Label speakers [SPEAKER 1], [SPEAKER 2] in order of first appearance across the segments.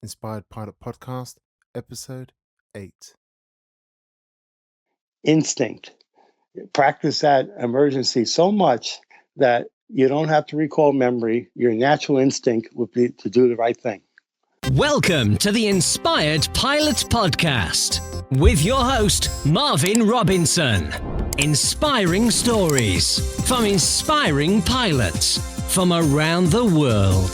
[SPEAKER 1] Inspired Pilot Podcast, Episode 8.
[SPEAKER 2] Instinct. Practice that emergency so much that you don't have to recall memory. Your natural instinct would be to do the right thing.
[SPEAKER 3] Welcome to the Inspired Pilot Podcast with your host, Marvin Robinson. Inspiring stories from inspiring pilots from around the world.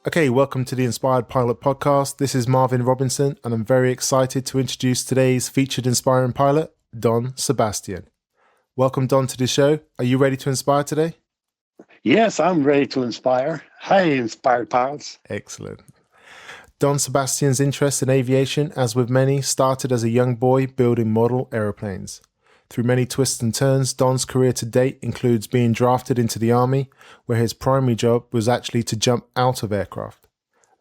[SPEAKER 1] Okay, welcome to the Inspired Pilot Podcast. This is Marvin Robinson, and I'm very excited to introduce today's featured inspiring pilot, Sebastian. Welcome, Don, to the show. Are you ready to inspire today?
[SPEAKER 2] Yes, I'm ready to inspire. Hi, inspired pilots.
[SPEAKER 1] Excellent. Sebastian's interest in aviation, as with many, started as a young boy building model aeroplanes. Through many twists and turns, Don's career to date includes being drafted into the Army, where his primary job was actually to jump out of aircraft.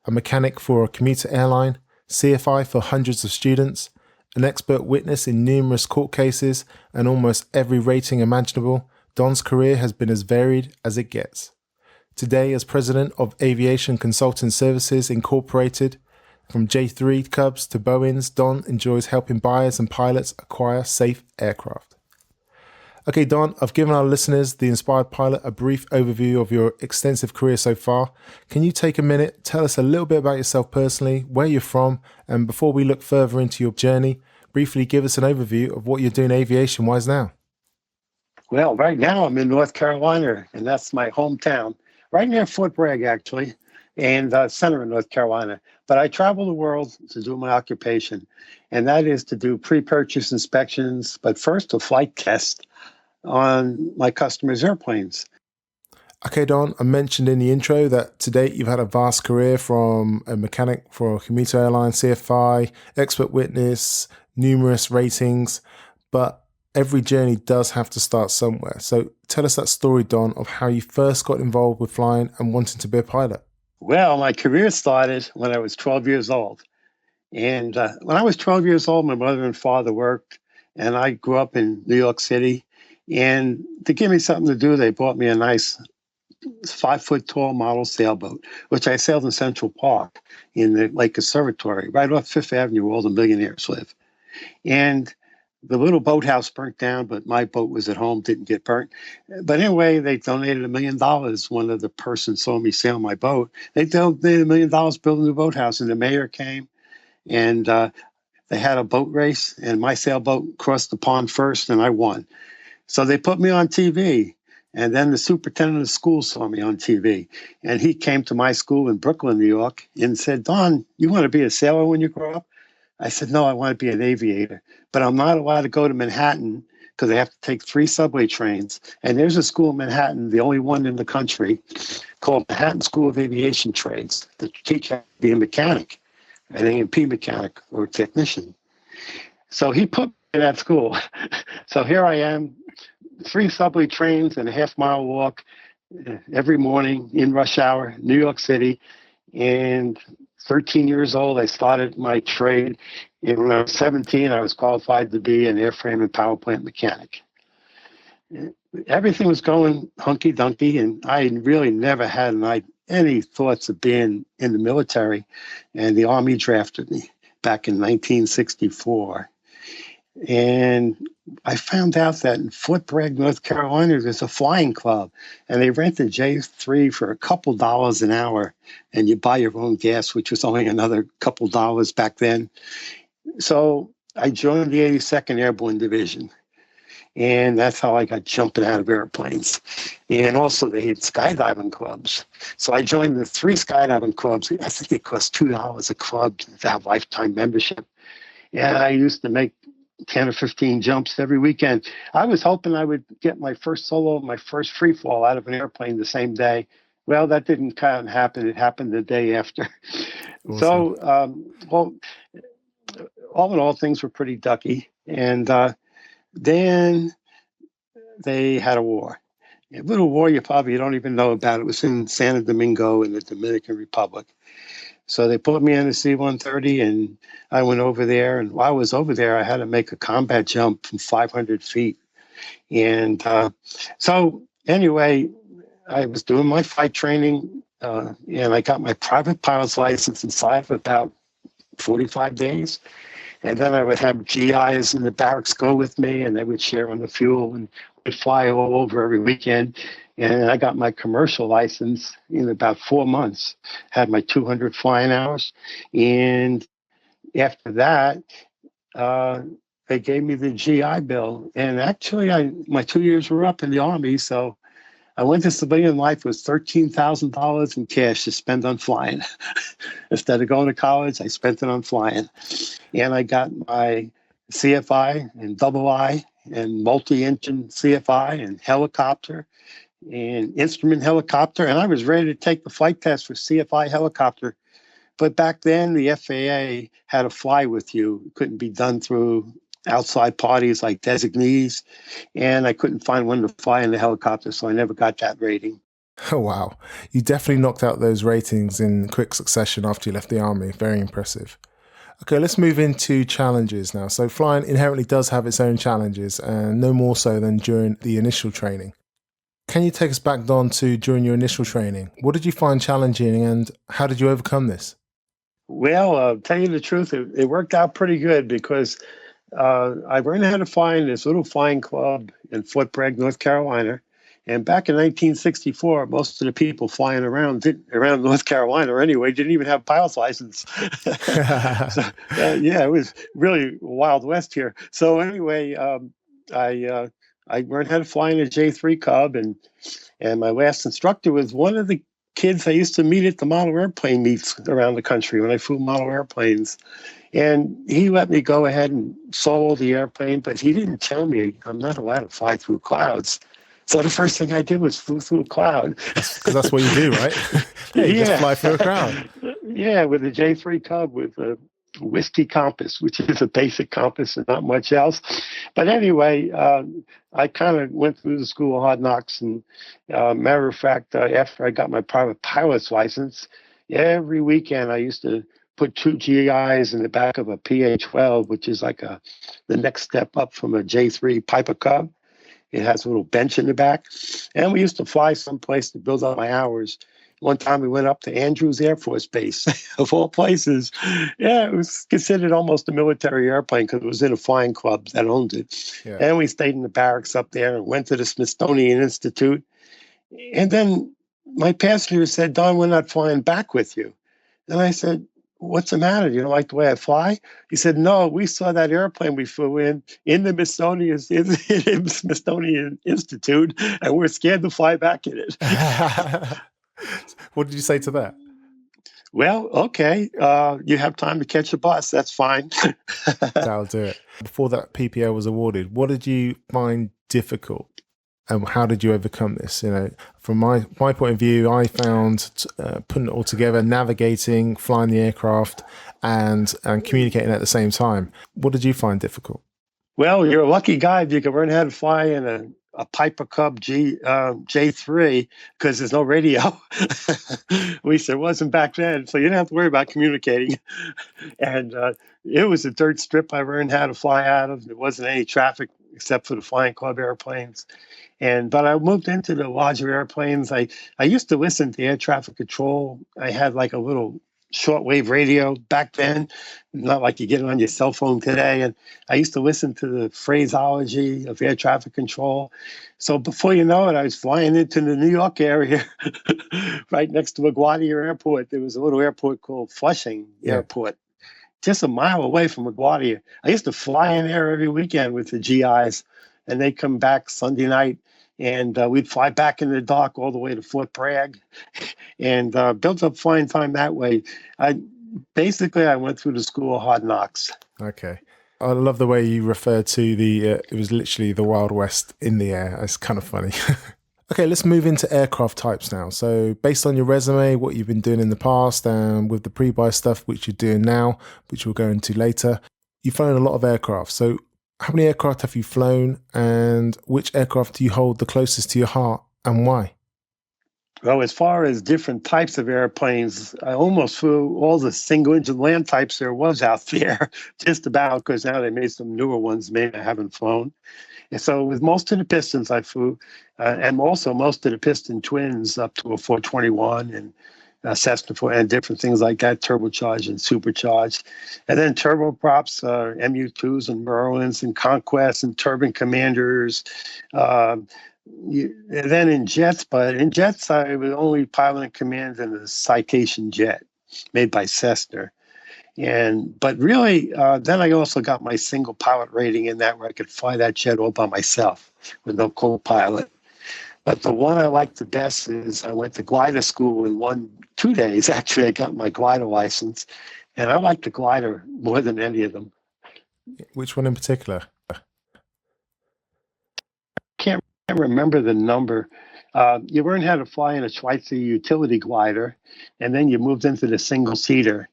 [SPEAKER 1] A mechanic for a commuter airline, CFI for hundreds of students, an expert witness in numerous court cases, and almost every rating imaginable, Don's career has been as varied as it gets. Today, as president of Aviation Consulting Services Incorporated, from 𝗟𝗲𝗄𝗽 to Boeings, Don enjoys helping buyers and pilots acquire safe aircraft. Okay, Don, I've given our listeners, the Inspired Pilot, a brief overview of your extensive career so far. Can you take a minute, tell us a little bit about yourself personally, where you're from, and before we look further into your journey, briefly give us an overview of what you're doing aviation-wise now?
[SPEAKER 2] Well, right now I'm in North Carolina, and that's my hometown, right near Fort Bragg, actually, and center of North Carolina. But I travel the world to do my occupation, and that is to do pre-purchase inspections, but first a flight test on my customers' airplanes.
[SPEAKER 1] Okay, Don, I mentioned in the intro that to date you've had a vast career from a mechanic for a commuter airline, CFI, expert witness, numerous ratings, but every journey does have to start somewhere. So tell us that story, Don, of how you first got involved with flying and wanting to be a pilot.
[SPEAKER 2] Well, my career started when I was 12 years old. And when I was 12 years old, my mother and father worked, and I grew up in New York City. And to give me something to do, they bought me a nice 5-foot-tall model sailboat, which I sailed in Central Park in the Lake Observatory, right off Fifth Avenue, where all the millionaires live. And the little boathouse burnt down, but my boat was at home, didn't get burnt. But anyway, they donated $1 million. One of the persons saw me sail my boat. They donated $1 million to build a new boathouse, and the mayor came, and they had a boat race, and my sailboat crossed the pond first, and I won. So they put me on TV, and then the superintendent of the school saw me on TV, and he came to my school in Brooklyn, New York, and said, "Don, you want to be a sailor when you grow up?" I said, "No, I want to be an aviator, but I'm not allowed to go to Manhattan because I have to take 3 subway trains. And there's a school in Manhattan, the only one in the country, called Manhattan School of Aviation Trades, that teach you how to be a mechanic, an A&P mechanic or technician." So he put me in that school. So here I am, 3 subway trains and a half-mile walk every morning in rush hour, New York City. And 13 years old, I started my trade. And when I was 17, I was qualified to be an airframe and power plant mechanic. Everything was going hunky-dunky, and I really never had any thoughts of being in the military. And the Army drafted me back in 1964. And I found out that in Fort Bragg, North Carolina, there's a flying club, and they rented J3 for a couple dollars an hour, and you buy your own gas, which was only another couple dollars back then. So I joined the 82nd Airborne Division, and that's how I got jumping out of airplanes. And also they had skydiving clubs. So I joined the 3 skydiving clubs. I think it cost $2 a club to have lifetime membership. And I used to make 10 or 15 jumps every weekend. I was hoping I would get my first solo, my first free fall out of an airplane the same day. Well, that didn't kind of happen. It happened the day after. Awesome. So, all in all, things were pretty ducky. And then they had a war. A little war you probably don't even know about. It was in Santo Domingo in the Dominican Republic. So they put me in a C-130, and I went over there. And while I was over there, I had to make a combat jump from 500 feet. And so anyway, I was doing my flight training And I got my private pilot's license inside of about 45 days. And then I would have GIs in the barracks go with me, and they would share on the fuel and would fly all over every weekend. And I got my commercial license in about 4 months, had my 200 flying hours. And after that, they gave me the GI Bill. And actually, my 2 years were up in the Army, so I went to civilian life with $13,000 in cash to spend on flying. Instead of going to college, I spent it on flying. And I got my CFI and 𝗣𝗶𝗍𝗶𝗆 and multi-engine CFI and helicopter and instrument helicopter. And I was ready to take the flight test for CFI helicopter. But back then, the FAA had to fly with you. It couldn't be done through outside parties like designees, and I couldn't find one to fly in the helicopter, so I never got that rating.
[SPEAKER 1] Oh, wow. You definitely knocked out those ratings in quick succession after you left the Army. Very impressive. Okay, let's move into challenges now. So flying inherently does have its own challenges, and no more so than during the initial training. Can you take us back, Don, to during your initial training? What did you find challenging, and how did you overcome this?
[SPEAKER 2] Well, tell you the truth, it worked out pretty good because I learned how to fly in this little flying club in Fort Bragg, North Carolina. And back in 1964, most of the people flying around North Carolina anyway didn't even have a pilot's license. So, yeah, it was really Wild West here. So anyway, I learned how to fly in a J3 Cub, and my last instructor was one of the kids I used to meet at the model airplane meets around the country when I flew model airplanes. And he let me go ahead and solo the airplane, but he didn't tell me I'm not allowed to fly through clouds. So the first thing I did was flew through a cloud.
[SPEAKER 1] Because that's what you do, right? You just fly through a cloud.
[SPEAKER 2] Yeah, with a J3 Cub with a whiskey compass, which is a basic compass and not much else. But anyway, I kind of went through the school of hard knocks. And matter of fact, after I got my private pilot's license, every weekend I used to put 2 GIs in the back of a PA-12, which is like the next step up from a J3 Piper Cub. It has a little bench in the back. And we used to fly someplace to build up my hours. One time we went up to Andrews Air Force Base, of all places. Yeah, it was considered almost a military airplane because it was in a flying club that owned it. Yeah. And we stayed in the barracks up there and went to the Smithsonian Institute. And then my passenger said, "Don, we're not flying back with you." And I said, "What's the matter? You don't like the way I fly?" He said, "No, we saw that airplane we flew in the Smithsonian Institute, and we're scared to fly back in it."
[SPEAKER 1] What did you say to that?
[SPEAKER 2] Well, okay, you have time to catch a bus. That's fine.
[SPEAKER 1] That'll do it. Before that PPO was awarded, what did you find difficult? And how did you overcome this? You know, from my point of view, I found putting it all together, navigating, flying the aircraft, and communicating at the same time. What did you find difficult?
[SPEAKER 2] Well, you're a lucky guy if you can learn how to fly in a Piper Cub J3 because there's no radio. At least there wasn't back then, so you didn't have to worry about communicating. And it was a dirt strip I learned how to fly out of. There wasn't any traffic except for the flying club airplanes. But I moved into the larger airplanes. I used to listen to air traffic control. I had like a little shortwave radio back then, not like you get it on your cell phone today. And I used to listen to the phraseology of air traffic control. So before you know it, I was flying into the New York area, right next to LaGuardia Airport. There was a little airport called Flushing Airport, just a mile away from LaGuardia. I used to fly in there every weekend with the GIs, and they'd come back Sunday night. And we'd fly back in the dark all the way to Fort Bragg and built up flying time that way. I went through the school of hard knocks.
[SPEAKER 1] Okay. I love the way you referred to it was literally the Wild West in the air. It's kind of funny. Okay, let's move into aircraft types now. So based on your resume, what you've been doing in the past and with the pre-buy stuff, which you're doing now, which we'll go into later, you've flown a lot of aircraft. So how many aircraft have you flown, and which aircraft do you hold the closest to your heart, and why?
[SPEAKER 2] Well, as far as different types of airplanes, I almost flew all the single-engine land types there was out there, just about, because now they made some newer ones, maybe I haven't flown. And so with most of the Pistons I flew, and also most of the piston twins up to a 421 and Cessna 4 and different things like that, turbocharged and supercharged. And then turboprops, MU2s and Merlins and Conquests and Turbine Commanders. And then in jets, I was only piloting command in a Citation jet made by Cessna. But really, then I also got my single pilot rating in that, where I could fly that jet all by myself with no co-pilot. But the one I like the best is I went to glider school in 2 days. Actually, I got my glider license, and I like the glider more than any of them.
[SPEAKER 1] Which one in particular?
[SPEAKER 2] Can't remember the number. You learned how to fly in a Schweitzer utility glider, and then you moved into the single-seater.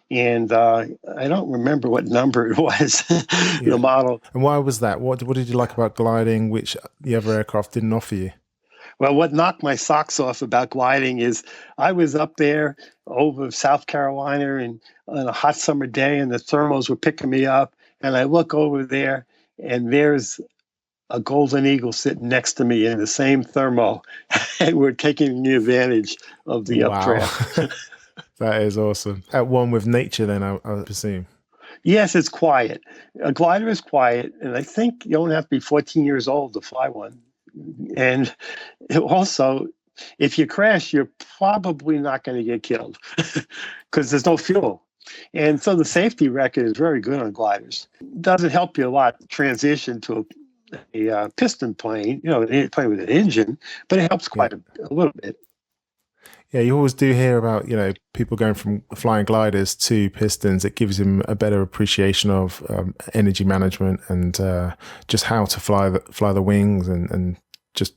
[SPEAKER 2] And I don't remember what number it was, the model.
[SPEAKER 1] And why was that? What did you like about gliding, which the other aircraft didn't offer you?
[SPEAKER 2] Well, what knocked my socks off about gliding is I was up there over South Carolina and on a hot summer day, and the thermals were picking me up. And I look over there, and there's a golden eagle sitting next to me in the same thermal. And we're taking advantage of the updraft.
[SPEAKER 1] That is awesome. At one with nature, then, I presume.
[SPEAKER 2] Yes, it's quiet. A glider is quiet, and I think you don't have to be 14 years old to fly one. And also, if you crash, you're probably not going to get killed because there's no fuel. And so the safety record is very good on gliders. It doesn't help you a lot to transition to a piston plane, an plane with an engine, but it helps quite a little bit.
[SPEAKER 1] Yeah, you always do hear about, people going from flying gliders to pistons. It gives them a better appreciation of energy management and just how to fly the wings and just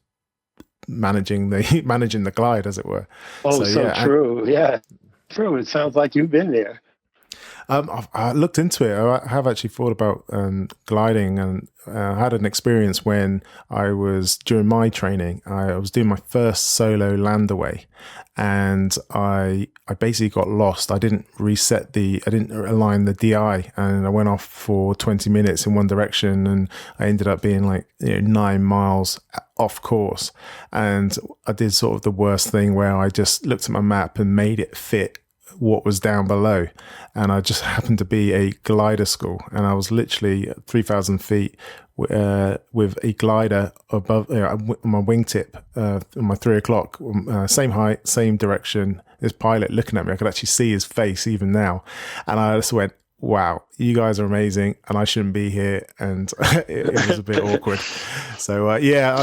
[SPEAKER 1] managing the glide, as it were.
[SPEAKER 2] Oh, so true. Yeah, true. It sounds like you've been there.
[SPEAKER 1] I looked into it. I have actually thought about gliding, and I had an experience when during my training, I was doing my first solo landaway, and I basically got lost. I didn't align the DI, and I went off for 20 minutes in one direction, and I ended up being 9 miles off course. And I did sort of the worst thing where I just looked at my map and made it fit what was down below, and I just happened to be a glider school, and I was literally 3,000 feet with a glider above my wingtip, my 3 o'clock, same height, same direction. This pilot looking at me, I could actually see his face even now, and I just went, wow, you guys are amazing, and I shouldn't be here. And it was a bit awkward. So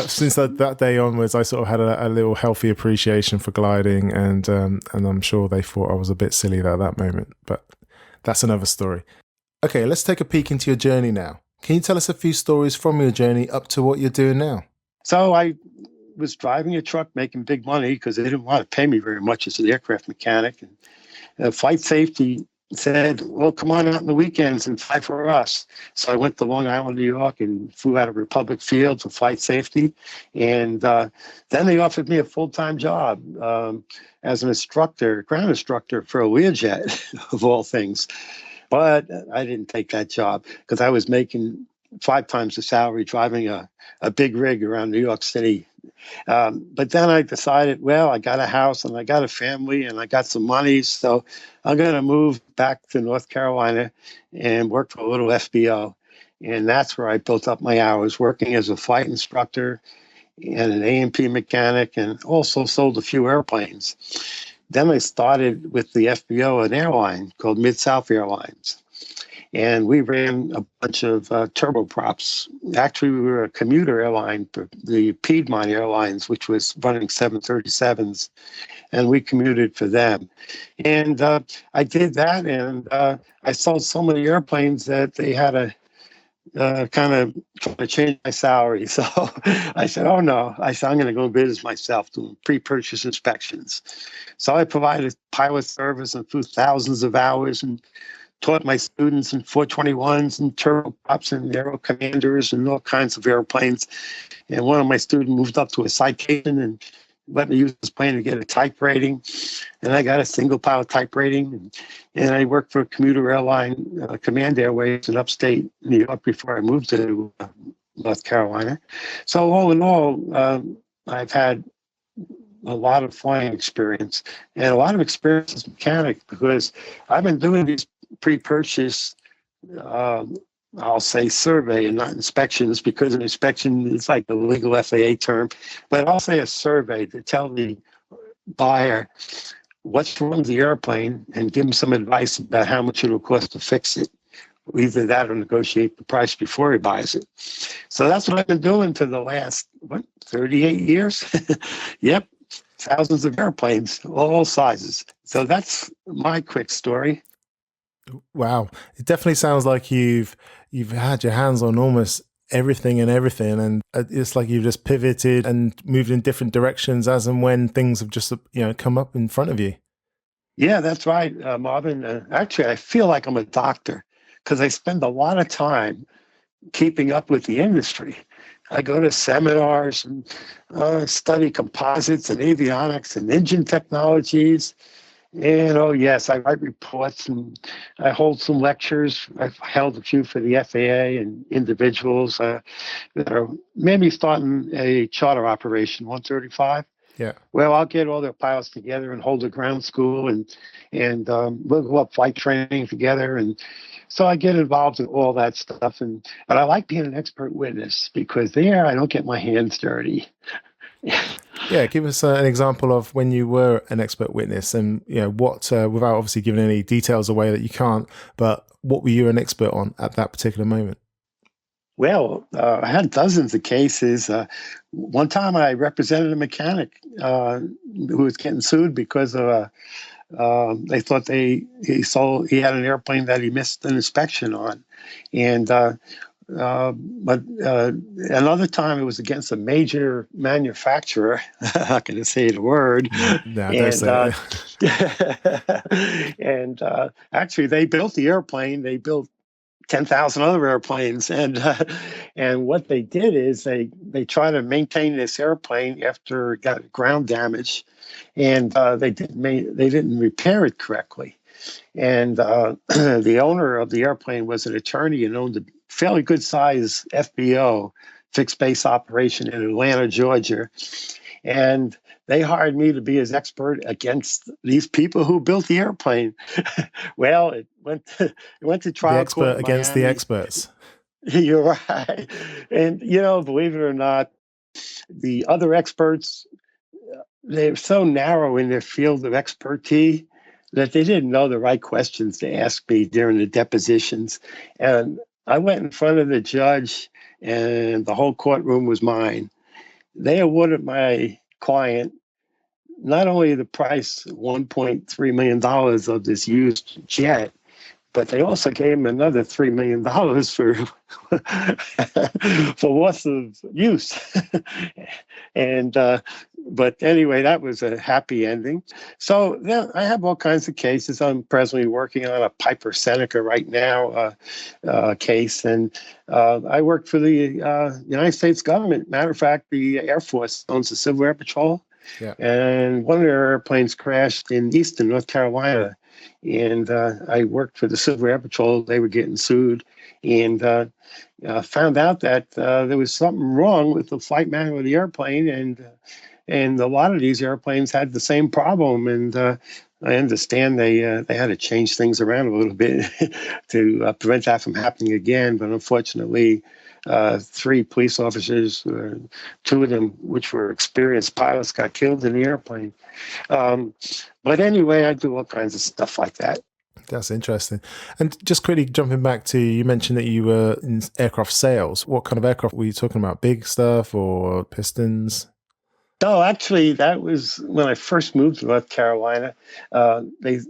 [SPEAKER 1] since that day onwards, I sort of had a little healthy appreciation for gliding, and I'm sure they thought I was a bit silly at that moment, but that's another story. Okay, let's take a peek into your journey now. Can you tell us a few stories from your journey up to what you're doing now?
[SPEAKER 2] So I was driving a truck, making big money because they didn't want to pay me very much as an aircraft mechanic. And flight safety said, well, come on out on the weekends and fly for us. So I went to Long Island, New York, and flew out of Republic Field for flight safety. And then they offered me a full-time job as an instructor, ground instructor for a Learjet, of all things. But I didn't take that job because I was making 5 times the salary driving a big rig around New York City. But then I decided, well, I got a house and I got a family and I got some money, so I'm going to move back to North Carolina and work for a little FBO. And that's where I built up my hours, working as a flight instructor and an A&P mechanic, and also sold a few airplanes. Then I started with the FBO, an airline called Mid-South Airlines. And we ran a bunch of turboprops. Actually, we were a commuter airline for the Piedmont Airlines, which was running 737s, and we commuted for them. And I did that, and I sold so many airplanes that they had to kind of try to change my salary. So I said, oh, no. I said, I'm going to go in business myself, doing pre-purchase inspections. So I provided pilot service and flew thousands of hours and taught my students in 421s and turboprops and aero commanders and all kinds of airplanes. And one of my students moved up to a Citation and let me use this plane to get a type rating. And I got a single pilot type rating. And I worked for a commuter airline, Command Airways in upstate New York before I moved to North Carolina. So all in all, I've had a lot of flying experience and a lot of experience as a mechanic, because I've been doing these pre-purchase, I'll say survey and not inspections, because an inspection is like the legal FAA term, but I'll say a survey to tell the buyer what's wrong with the airplane and give him some advice about how much it'll cost to fix it. Either that or negotiate the price before he buys it. So that's what I've been doing for the last, 38 years? Yep. Thousands of airplanes, all sizes. So that's my quick story.
[SPEAKER 1] Wow. It definitely sounds like you've had your hands on almost everything, and it's like you've just pivoted and moved in different directions as and when things have just, come up in front of you.
[SPEAKER 2] Yeah, that's right, Marvin. Actually, I feel like I'm a doctor because I spend a lot of time keeping up with the industry. I go to seminars and study composites and avionics and engine technologies. And oh yes, I write reports and I hold some lectures. I've held a few for the FAA and individuals that are maybe starting a charter operation, 135.
[SPEAKER 1] Yeah.
[SPEAKER 2] Well, I'll get all their pilots together and hold a ground school and we'll go up flight training together. And so I get involved in all that stuff. But I like being an expert witness because there I don't get my hands dirty.
[SPEAKER 1] Yeah, give us an example of when you were an expert witness and, what, without obviously giving any details away that you can't, but what were you an expert on at that particular moment? Well,
[SPEAKER 2] I had dozens of cases. One time I represented a mechanic who was getting sued because of they thought he had an airplane that he missed an inspection on. And but another time it was against a major manufacturer. I'm not going to say the word.
[SPEAKER 1] No, don't say
[SPEAKER 2] it. And actually, they built the airplane. They built 10,000 other airplanes, and what they did is they tried to maintain this airplane after it got ground damage, and they didn't repair it correctly. And the owner of the airplane was an attorney and owned a fairly good size FBO, fixed base operation in Atlanta, Georgia. And they hired me to be his expert against these people who built the airplane. Well, it went to trial.
[SPEAKER 1] The expert against the experts.
[SPEAKER 2] You're right. And, believe it or not, the other experts, they're so narrow in their field of expertise that they didn't know the right questions to ask me during the depositions. And I went in front of the judge, and the whole courtroom was mine. They awarded my client not only the price, $1.3 million of this used jet, but they also gave him another $3 million for loss of use. And but anyway, that was a happy ending. So I have all kinds of cases. I'm presently working on a Piper Seneca right now case, and I work for the United States government. Matter of fact, the Air Force owns the Civil Air Patrol.
[SPEAKER 1] Yeah.
[SPEAKER 2] And one of their airplanes crashed in Easton, North Carolina. And I worked for the Civil Air Patrol. They were getting sued, and found out that there was something wrong with the flight manual of the airplane, and a lot of these airplanes had the same problem. And I understand they had to change things around a little bit to prevent that from happening again. But unfortunately, 3 police officers, 2 of them, which were experienced pilots, got killed in the airplane. But anyway, I do all kinds of stuff like that.
[SPEAKER 1] That's interesting. And just quickly jumping back to, you mentioned that you were in aircraft sales. What kind of aircraft were you talking about? Big stuff or pistons?
[SPEAKER 2] No, actually, that was when I first moved to North Carolina. The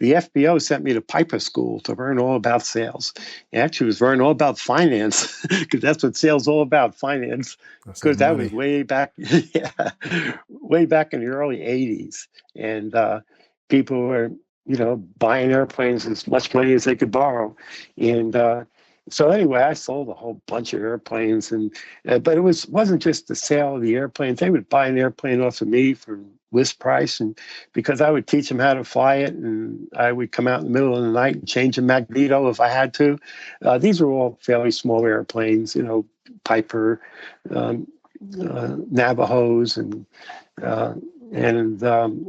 [SPEAKER 2] FBO sent me to Piper School to learn all about sales. Actually, it was learning all about finance, because that's what sales is all about, finance. Because that was way back, way back in the early 80s. And people were, buying airplanes as much money as they could borrow. And So anyway, I sold a whole bunch of airplanes, and but it wasn't just the sale of the airplanes. They would buy an airplane off of me for list price, and because I would teach them how to fly it, and I would come out in the middle of the night and change a magneto if I had to. These were all fairly small airplanes, Piper, Navajos, and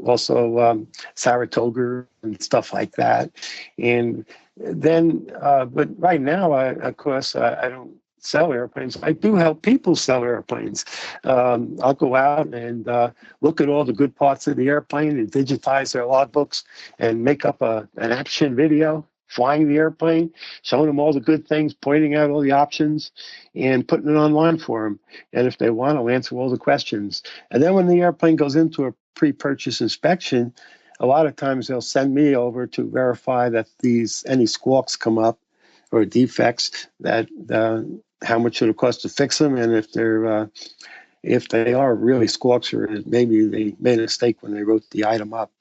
[SPEAKER 2] also Saratoga and stuff like that. And then, but right now, of course, I don't sell airplanes. I do help people sell airplanes. I'll go out and look at all the good parts of the airplane and digitize their logbooks and make up an action video flying the airplane, showing them all the good things, pointing out all the options, and putting it online for them. And if they want, I'll answer all the questions. And then when the airplane goes into a pre-purchase inspection, a lot of times they'll send me over to verify that any squawks come up or defects, that how much it'll cost to fix them, and if they are really squawks, or maybe they made a mistake when they wrote the item up.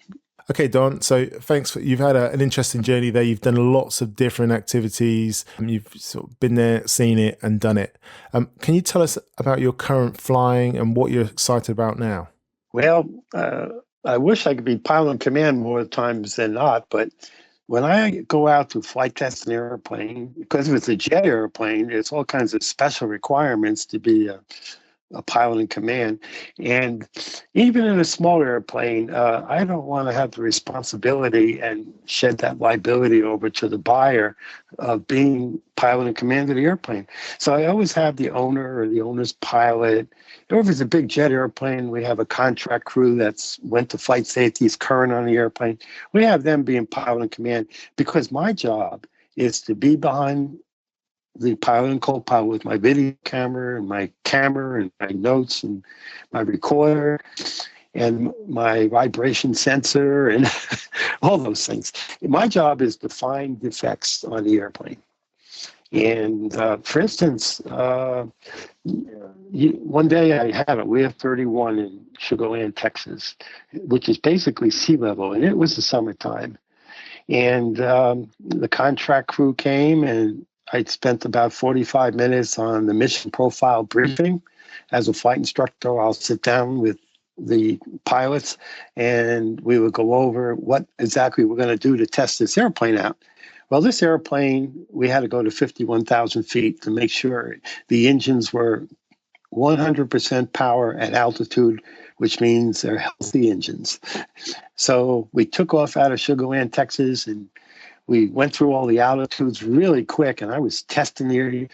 [SPEAKER 1] Okay, Don, so thanks. You've had an interesting journey there. You've done lots of different activities. You've sort of been there, seen it, and done it. Can you tell us about your current flying and what you're excited about now?
[SPEAKER 2] Well, I wish I could be pilot in command more times than not, but when I go out to flight test an airplane, because if it's a jet airplane, there's all kinds of special requirements to be a pilot in command. And even in a small airplane, I don't want to have the responsibility and shed that liability over to the buyer of being pilot in command of the airplane. So I always have the owner or the owner's pilot. Or if it's a big jet airplane, we have a contract crew that's went to flight safety, is current on the airplane. We have them being pilot in command, because my job is to be behind the pilot and co-pilot with my video camera and my notes and my recorder and my vibration sensor and all those things. My job is to find defects on the airplane. And for instance, one day I had a WAF 31 in Sugar Land, Texas, which is basically sea level, and it was the summertime. And the contract crew came, and I spent about 45 minutes on the mission profile briefing. As a flight instructor, I'll sit down with the pilots and we would go over what exactly we're going to do to test this airplane out. Well, this airplane, we had to go to 51,000 feet to make sure the engines were 100% power at altitude, which means they're healthy engines. So we took off out of Sugar Land, Texas, and we went through all the altitudes really quick, and I was testing the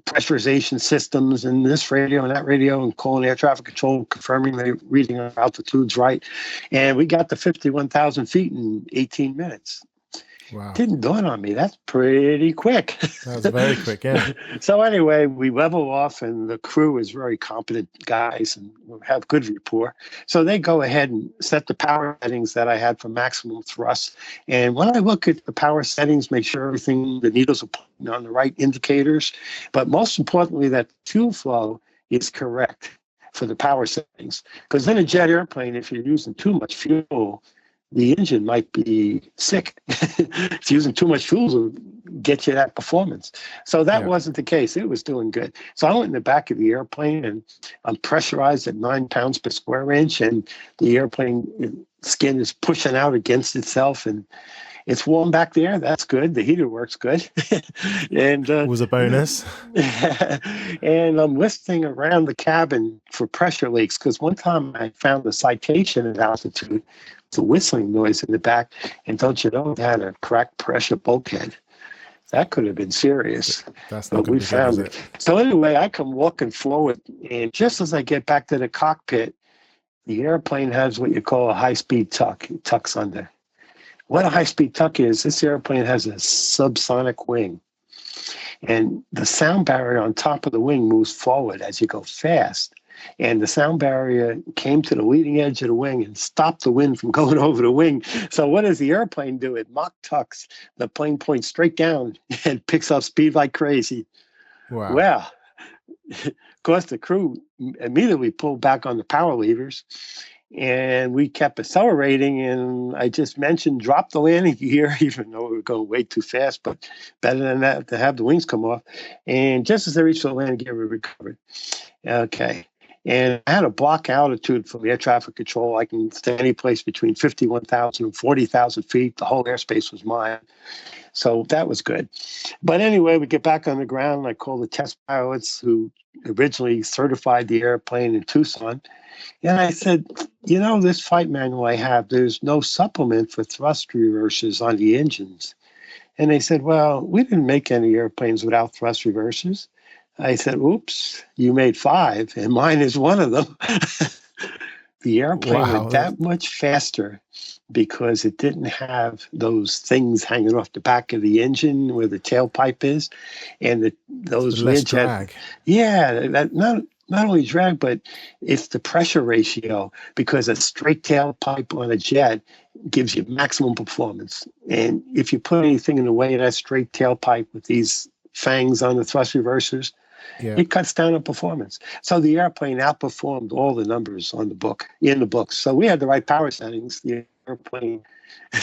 [SPEAKER 2] pressurization systems and this radio and that radio and calling air traffic control, confirming they're reading our altitudes right. And we got to 51,000 feet in 18 minutes.
[SPEAKER 1] Wow.
[SPEAKER 2] Didn't dawn on me. That's pretty quick.
[SPEAKER 1] That was very quick, yeah.
[SPEAKER 2] So anyway, we level off, and the crew is very competent guys and have good rapport. So they go ahead and set the power settings that I had for maximum thrust. And when I look at the power settings, make sure the needles are pointing on the right indicators. But most importantly, that fuel flow is correct for the power settings. Because in a jet airplane, if you're using too much fuel, the engine might be sick. It's using too much fuel to get you that performance. So that wasn't the case. It was doing good. So I went in the back of the airplane, and I'm pressurized at 9 pounds per square inch, and the airplane skin is pushing out against itself, and it's warm back there. That's good. The heater works good. And
[SPEAKER 1] it was a bonus.
[SPEAKER 2] And I'm listening around the cabin for pressure leaks, because one time I found a citation at altitude. It's a whistling noise in the back, and don't you know, it had a cracked pressure bulkhead. That could have been serious.
[SPEAKER 1] That's not
[SPEAKER 2] but we found it. So anyway, I come walking forward, and just as I get back to the cockpit, the airplane has what you call a high-speed tuck. It tucks under. What a high-speed tuck is, this airplane has a subsonic wing, and the sound barrier on top of the wing moves forward as you go fast. And the sound barrier came to the leading edge of the wing and stopped the wind from going over the wing. So what does the airplane do? It mock tucks. The plane points straight down and picks up speed like crazy.
[SPEAKER 1] Wow.
[SPEAKER 2] Well, of course, the crew immediately pulled back on the power levers. And we kept accelerating, and I just mentioned drop the landing gear, even though we were going way too fast, but better than that to have the wings come off. And just as I reached the landing gear, we recovered. Okay. And I had a block altitude from air traffic control. I can stay any place between 51,000 and 40,000 feet. The whole airspace was mine. So that was good. But anyway, we get back on the ground, and I call the test pilots who originally certified the airplane in Tucson. And I said, this flight manual I have, there's no supplement for thrust reversers on the engines. And they said, well, we didn't make any airplanes without thrust reversers. I said, oops, you made 5, and mine is one of them. The airplane went that much faster because it didn't have those things hanging off the back of the engine where the tailpipe is. And those
[SPEAKER 1] less drag.
[SPEAKER 2] That not only drag, but it's the pressure ratio, because a straight tailpipe on a jet gives you maximum performance. And if you put anything in the way of that straight tailpipe with these fangs on the thrust reversers, it cuts down on performance. So the airplane outperformed all the numbers in the books. So we had the right power settings. The airplane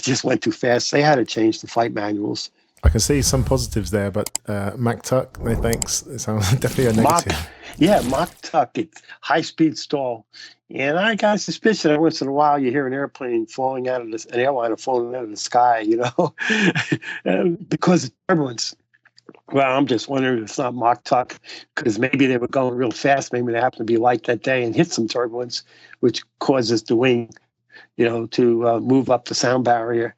[SPEAKER 2] just went too fast. They had to change the flight manuals.
[SPEAKER 1] I can see some positives there, but Mach tuck, no thanks. It sounds definitely a negative.
[SPEAKER 2] Mach tuck, it's high-speed stall. And I got a suspicion that once in a while you hear an airplane falling out of an airliner falling out of the sky, because of turbulence. Well, I'm just wondering if it's not Mach tuck, because maybe they were going real fast. Maybe they happened to be light that day and hit some turbulence, which causes the wing, to move up the sound barrier.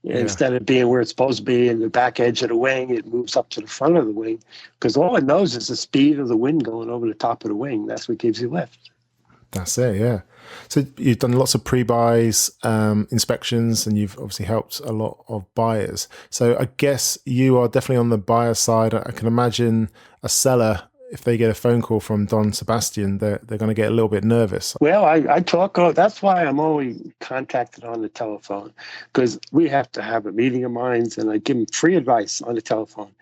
[SPEAKER 2] Instead of being where it's supposed to be in the back edge of the wing, it moves up to the front of the wing, because all it knows is the speed of the wind going over the top of the wing. That's what gives you lift.
[SPEAKER 1] That's it, yeah. So you've done lots of pre-buys, inspections, and you've obviously helped a lot of buyers. So I guess you are definitely on the buyer side. I can imagine a seller, if they get a phone call from Don Sebastian, they're going to get a little bit nervous.
[SPEAKER 2] Well, I talk. That's why I'm always contacted on the telephone, because we have to have a meeting of minds, and I give them free advice on the telephone.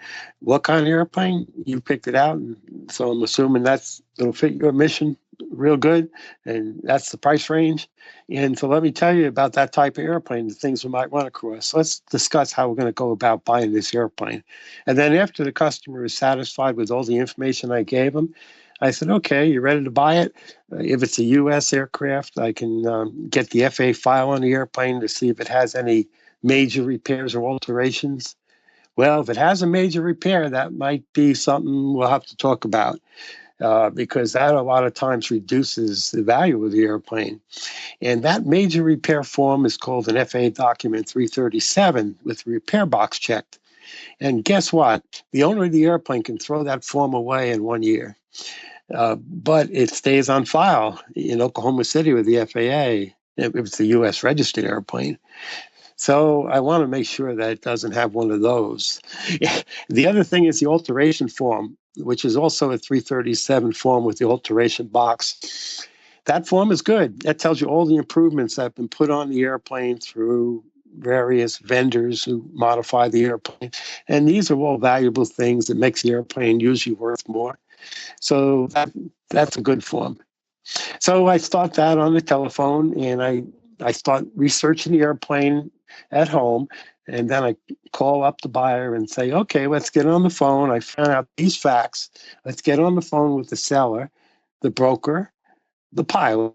[SPEAKER 2] What kind of airplane? You picked it out, and so I'm assuming it'll fit your mission real good, and that's the price range. And so let me tell you about that type of airplane, the things we might run across. So let's discuss how we're going to go about buying this airplane. And then after the customer is satisfied with all the information I gave them, I said, okay, you ready to buy it? If it's a U.S. aircraft, I can get the FAA file on the airplane to see if it has any major repairs or alterations. Well, if it has a major repair, that might be something we'll have to talk about. Because that a lot of times reduces the value of the airplane. And that major repair form is called an FAA document 337 with repair box checked. And guess what? The owner of the airplane can throw that form away in 1 year. But it stays on file in Oklahoma City with the FAA if it's a U.S. registered airplane. So I want to make sure that it doesn't have one of those. The other thing is the alteration form, which is also a 337 form with the alteration box. That form is good. That tells you all the improvements that have been put on the airplane through various vendors who modify the airplane. And these are all valuable things that makes the airplane usually worth more. So that's a good form. So I start that on the telephone, and I start researching the airplane at home. And then I call up the buyer and say, okay, let's get on the phone. I found out these facts. Let's get on the phone with the seller, the broker, the pilot,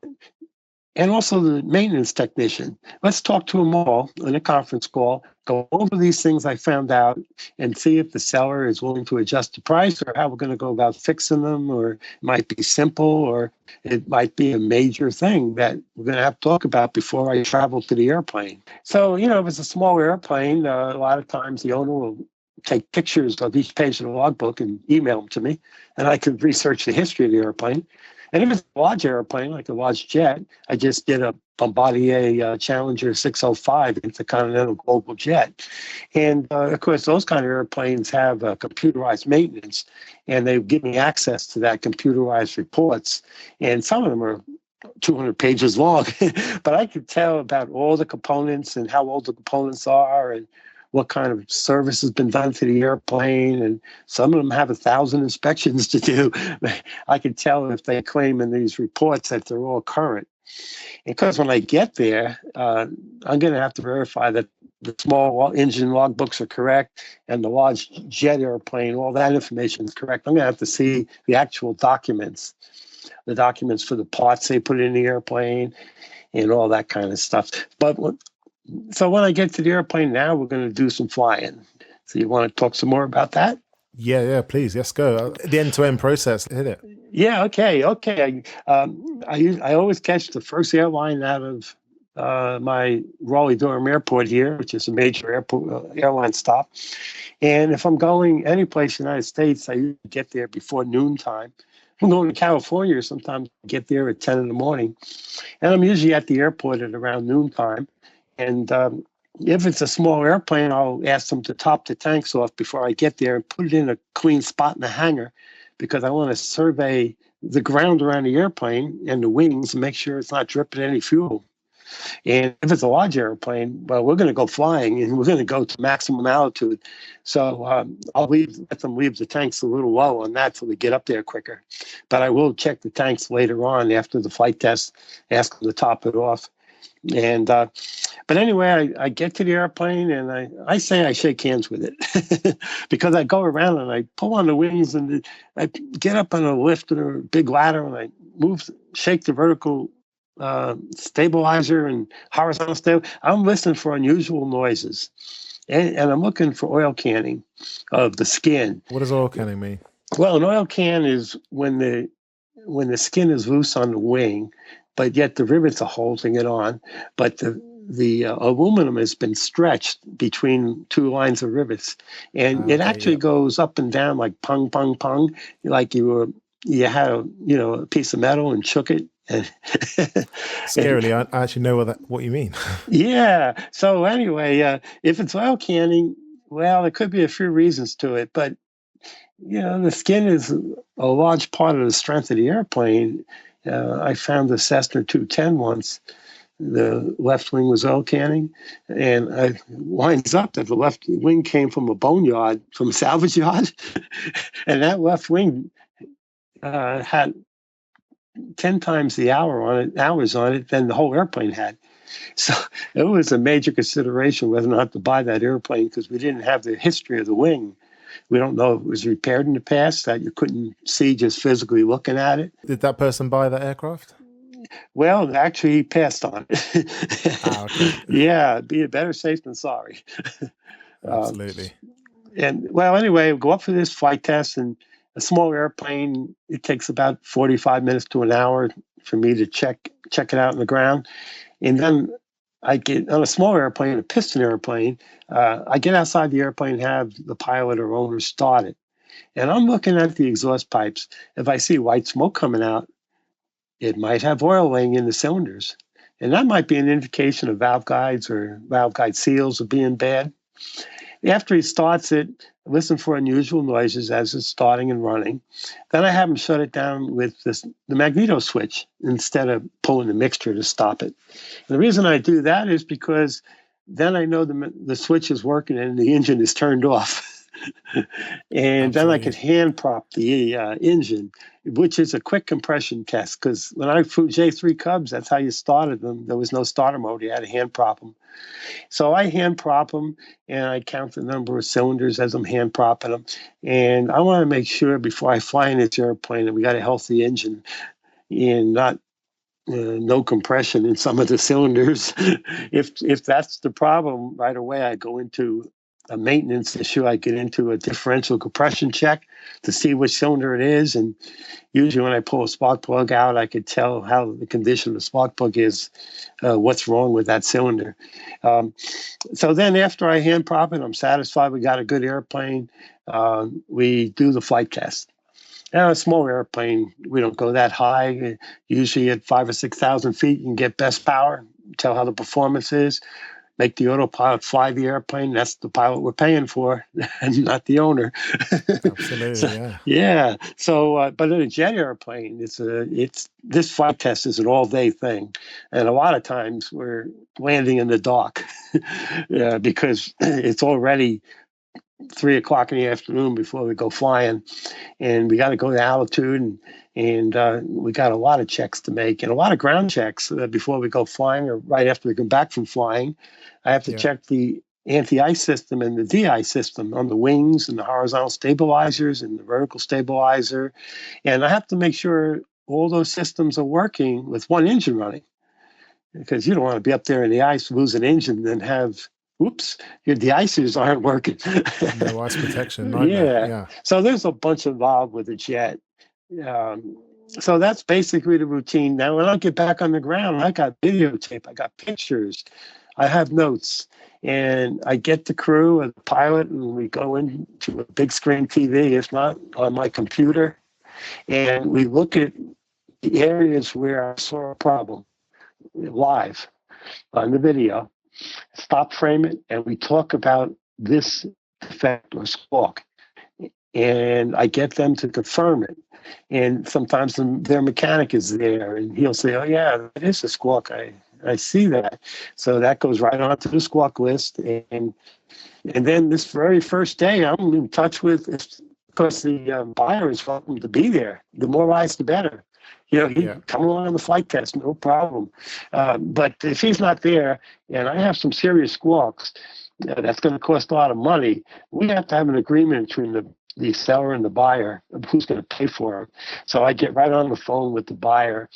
[SPEAKER 2] and also the maintenance technician. Let's talk to them all in a conference call, go over these things I found out, and see if the seller is willing to adjust the price, or how we're going to go about fixing them, or it might be simple, or it might be a major thing that we're going to have to talk about before I travel to the airplane. So, if it's a small airplane, a lot of times the owner will take pictures of each page of the logbook and email them to me, and I can research the history of the airplane. And if it's a large airplane, like a large jet, I just did a Bombardier Challenger 605 intercontinental global jet. And of course, those kind of airplanes have computerized maintenance, and they give me access to that computerized reports. And some of them are 200 pages long, but I could tell about all the components and how old the components are, and what kind of service has been done to the airplane. And some of them have 1,000 inspections to do. I can tell if they claim in these reports that they're all current. Because when I get there, I'm going to have to verify that the small engine logbooks are correct and the large jet airplane, all that information is correct. I'm going to have to see the actual documents, the documents for the parts they put in the airplane and all that kind of stuff. So when I get to the airplane now, we're going to do some flying. So you want to talk some more about that?
[SPEAKER 1] Yeah, please. Let's go. The end-to-end process. Hit it.
[SPEAKER 2] Yeah, okay. I always catch the first airline out of my Raleigh-Durham airport here, which is a major airline stop. And if I'm going any place in the United States, I usually get there before noontime. If I'm going to California, sometimes I get there at 10 in the morning. And I'm usually at the airport at around noontime. And if it's a small airplane, I'll ask them to top the tanks off before I get there and put it in a clean spot in the hangar, because I want to survey the ground around the airplane and the wings and make sure it's not dripping any fuel. And if it's a large airplane, well, we're going to go flying and we're going to go to maximum altitude. So I'll let them leave the tanks a little low on that so we get up there quicker. But I will check the tanks later on after the flight test, ask them to top it off. And but anyway, I get to the airplane and I say I shake hands with it because I go around and I pull on the wings and I get up on a lift or a big ladder and I shake the vertical stabilizer and horizontal stabilizer. I'm listening for unusual noises and I'm looking for oil canning of the skin.
[SPEAKER 1] What does oil canning mean?
[SPEAKER 2] Well, an oil can is when the skin is loose on the wing, but yet the rivets are holding it on. But the aluminum has been stretched between two lines of rivets, and it actually goes up and down like pung, pung, pung, like you had a piece of metal and shook it.
[SPEAKER 1] Scarily, I actually know what you mean.
[SPEAKER 2] Yeah. So anyway, if it's oil canning, well, there could be a few reasons to it, but the skin is a large part of the strength of the airplane. I found the Cessna 210 once. The left wing was oil canning, and it winds up that the left wing came from a boneyard, from a salvage yard, and that left wing had 10 times the hours on it than the whole airplane had. So it was a major consideration whether or not to buy that airplane because we didn't have the history of the wing. We don't know if it was repaired in the past, that you couldn't see just physically looking at it.
[SPEAKER 1] Did that person buy that aircraft?
[SPEAKER 2] Well, actually, he passed on it.
[SPEAKER 1] Okay.
[SPEAKER 2] Yeah, be better safe than sorry.
[SPEAKER 1] Absolutely.
[SPEAKER 2] Anyway, we'll go up for this flight test, and a small airplane, it takes about 45 minutes to an hour for me to check it out on the ground. And then I get on a small airplane, a piston airplane, I get outside the airplane and have the pilot or owner start it. And I'm looking at the exhaust pipes. If I see white smoke coming out, it might have oil laying in the cylinders. And that might be an indication of valve guides or valve guide seals are being bad. After he starts it, listen for unusual noises as it's starting and running. Then I have him shut it down with the magneto switch instead of pulling the mixture to stop it. And the reason I do that is because then I know the switch is working and the engine is turned off. And then I could hand prop the engine, which is a quick compression test. Because when I flew J3 Cubs, that's how you started them. There was no starter mode. You had to hand prop them. So I hand prop them, and I count the number of cylinders as I'm hand propping them. And I want to make sure before I fly in this airplane that we got a healthy engine and not no compression in some of the cylinders. If that's the problem, right away I go into a maintenance issue. I get into a differential compression check to see which cylinder it is. And usually when I pull a spark plug out, I could tell how the condition of the spark plug is, what's wrong with that cylinder. So then after I hand prop it, I'm satisfied we got a good airplane. We do the flight test. Now, a small airplane, we don't go that high. Usually at 5,000 or 6,000 feet, you can get best power, tell how the performance is. Make the autopilot fly the airplane. That's the pilot we're paying for, and not the owner.
[SPEAKER 1] Absolutely,
[SPEAKER 2] so,
[SPEAKER 1] yeah.
[SPEAKER 2] Yeah. So, but in a jet airplane, this flight test is an all-day thing, and a lot of times we're landing in the dark because it's already 3 o'clock in the afternoon before we go flying, and we got to go to altitude, and we got a lot of checks to make and a lot of ground checks before we go flying or right after we come back from flying. I have to check the anti-ice system and the de-ice system on the wings and the horizontal stabilizers and the vertical stabilizer. And I have to make sure all those systems are working with one engine running, because you don't want to be up there in the ice, lose an engine, and then have, oops, your de-icers aren't working.
[SPEAKER 1] No ice protection. Yeah.
[SPEAKER 2] So there's a bunch involved with the jet. So that's basically the routine. Now, when I get back on the ground, I got videotape, I got pictures, I have notes, and I get the crew and the pilot, and we go into a big screen TV, if not on my computer, and we look at the areas where I saw a problem live on the video, stop frame it, and we talk about this defect or squawk. And I get them to confirm it. And sometimes their mechanic is there, and he'll say, oh, yeah, it is a squawk. I see that. So that goes right onto the squawk list. And then this very first day, I'm in touch with, because the buyer is welcome to be there. The more eyes, the better. Come along on the flight test, no problem. But if he's not there, and I have some serious squawks, that's going to cost a lot of money. We have to have an agreement between the seller and the buyer of who's going to pay for it. So I get right on the phone with the buyer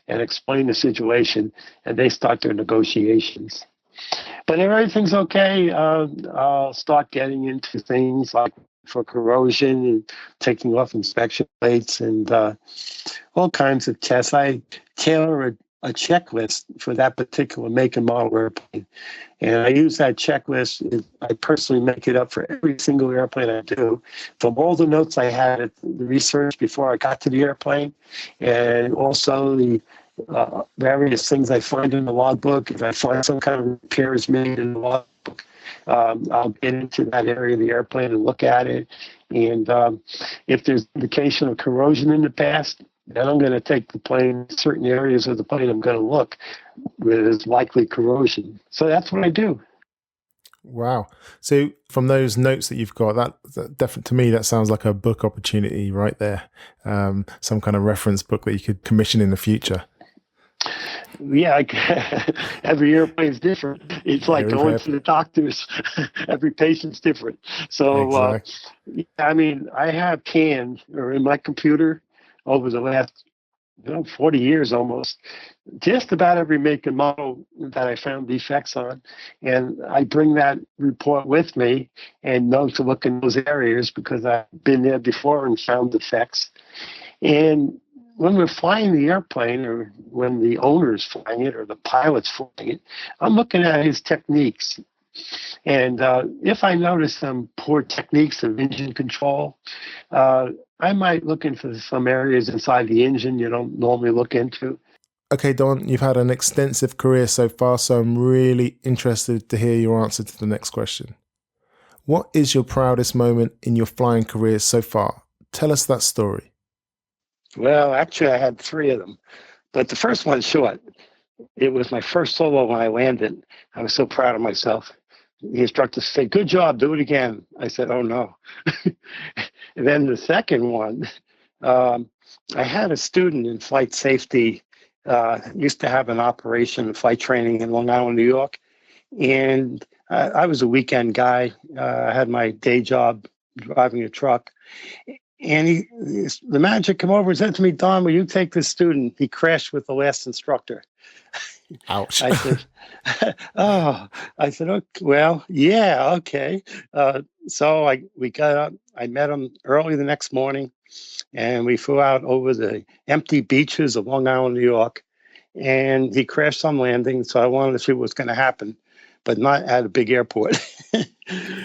[SPEAKER 2] and explain the situation, and they start their negotiations. But if everything's okay, I'll start getting into things like for corrosion and taking off inspection plates and all kinds of tests. I tailor a checklist for that particular make and model airplane. And I use that checklist. I personally make it up for every single airplane I do, from all the notes I had at the research before I got to the airplane, and also the various things I find in the logbook. If I find some kind of repairs made in the logbook, I'll get into that area of the airplane and look at it. And if there's indication of corrosion in the past, then I'm going to take the plane, certain areas of the plane I'm going to look where there's likely corrosion. So that's what I do.
[SPEAKER 1] Wow. So from those notes that you've got, that definitely, to me, that sounds like a book opportunity right there. Some kind of reference book that you could commission in the future.
[SPEAKER 2] Yeah, every airplane's different. It's like going to the doctors. Every patient's different. So,
[SPEAKER 1] exactly.
[SPEAKER 2] I mean, I have canned, or in my computer, over the last 40 years almost, just about every make and model that I found defects on. And I bring that report with me and know to look in those areas because I've been there before and found defects. And when we're flying the airplane, or when the owner's flying it or the pilot's flying it, I'm looking at his techniques. And if I notice some poor techniques of engine control, I might look into some areas inside the engine you don't normally look into.
[SPEAKER 1] Okay, Don, you've had an extensive career so far, so I'm really interested to hear your answer to the next question. What is your proudest moment in your flying career so far? Tell us that story.
[SPEAKER 2] Well, actually, I had 3 of them, but the first one's short. It was my first solo when I landed. I was so proud of myself. The instructor said, "Good job, do it again." I said, "Oh, no." And then the second one, I had a student in flight safety, used to have an operation of flight training in Long Island, New York. And I was a weekend guy. I had my day job driving a truck. And the manager came over and said to me, "Don, will you take this student? He crashed with the last instructor."
[SPEAKER 1] Ouch.
[SPEAKER 2] I said, okay, well, yeah, okay. So we got up. I met him early the next morning, and we flew out over the empty beaches of Long Island, New York. And he crashed on landing, so I wanted to see what was going to happen, but not at a big airport.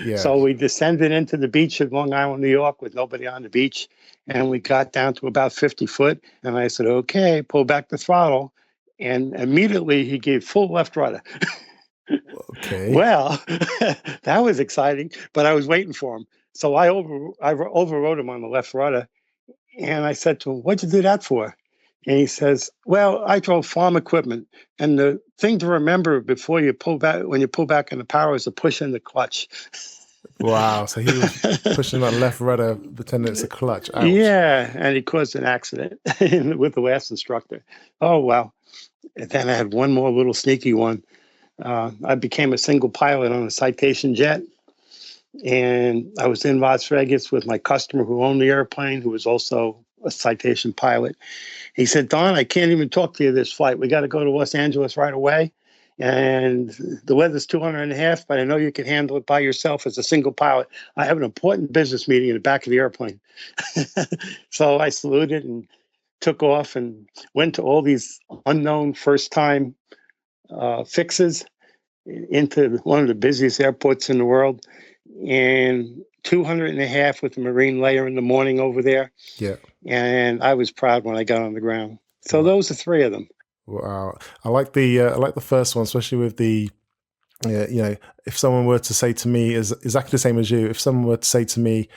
[SPEAKER 1] Yeah.
[SPEAKER 2] So we descended into the beach of Long Island, New York, with nobody on the beach, and we got down to about 50 foot. And I said, "Okay, pull back the throttle." And immediately he gave full left rudder.
[SPEAKER 1] Okay.
[SPEAKER 2] Well, that was exciting, but I was waiting for him. So I overrode him on the left rudder. And I said to him, "What'd you do that for?" And he says, "Well, I drove farm equipment. And the thing to remember before you pull back, when you pull back in the power, is to push in the clutch."
[SPEAKER 1] Wow. So he was pushing that left rudder, pretending it's a clutch. Ouch.
[SPEAKER 2] Yeah, and he caused an accident with the last instructor. Oh, well. And then I had one more little sneaky one. I became a single pilot on a Citation jet. And I was in Las Vegas with my customer who owned the airplane, who was also a Citation pilot. He said, Don, I can't even talk to you this flight. We got to go to Los Angeles right away. And the weather's 200.5, but I know you can handle it by yourself as a single pilot. I have an important business meeting in the back of the airplane. So I saluted and took off and went to all these unknown first-time fixes into one of the busiest airports in the world. And 200.5 with the Marine layer in the morning over there.
[SPEAKER 1] Yeah.
[SPEAKER 2] And I was proud when I got on the ground. So those are three of them.
[SPEAKER 1] Wow. I like the first one, especially with the, if someone were to say to me, is exactly the same as you, if someone were to say to me